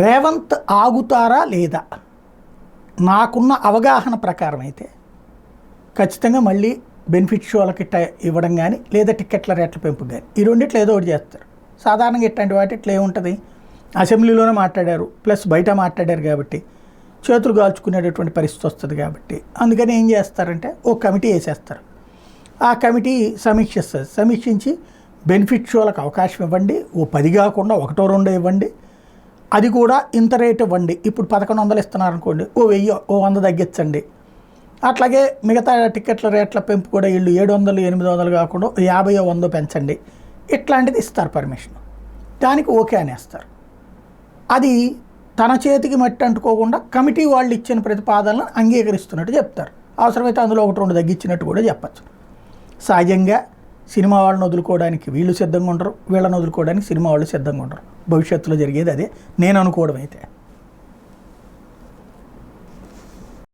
రేవంత్ ఆగుతారా లేదా? నాకున్న అవగాహన ప్రకారం అయితే ఖచ్చితంగా మళ్ళీ బెనిఫిట్ షోలకి ఇవ్వడం కానీ లేదా టికెట్ల రేట్ల పెంపు కానీ ఈ రెండిట్లో ఏదో ఒకటి చేస్తారు. సాధారణంగా ఇట్లాంటి వాటిట్లో ఏముంటుంది, అసెంబ్లీలోనే మాట్లాడారు ప్లస్ బయట మాట్లాడారు కాబట్టి చేతులు కాల్చుకునేటటువంటి పరిస్థితి వస్తుంది కాబట్టి అందుకని ఏం చేస్తారంటే ఓ కమిటీ వేసేస్తారు. ఆ కమిటీ సమీక్షిస్తుంది. సమీక్షించి బెనిఫిట్ షోలకు అవకాశం ఇవ్వండి, ఓ 10 కాకుండా 1 2 ఇవ్వండి, అది కూడా ఇంత రేట్ ఇవ్వండి. ఇప్పుడు 1100 ఇస్తున్నారు అనుకోండి, ఓ 1000 ఓ 100 తగ్గించండి. అట్లాగే మిగతా టికెట్ల రేట్ల పెంపు కూడా వీళ్ళు 700 800 కాకుండా 50 100 పెంచండి. ఇట్లాంటిది ఇస్తారు పర్మిషన్. దానికి ఓకే అనేస్తారు. అది తన చేతికి మట్టి అంటుకోకుండా కమిటీ వాళ్ళు ఇచ్చిన ప్రతిపాదనలను అంగీకరిస్తున్నట్టు చెప్తారు. అవసరమైతే అందులో 1 2 తగ్గించినట్టు కూడా చెప్పచ్చు. సహజంగా సినిమా వాళ్ళని వదులుకోవడానికి వీళ్ళు సిద్ధంగా ఉండరు, వీళ్ళని వదులుకోవడానికి సినిమా వాళ్ళు సిద్ధంగా ఉండరు. భవిష్యత్తులో జరిగేది అదే నేను అనుకోవడం అయితే.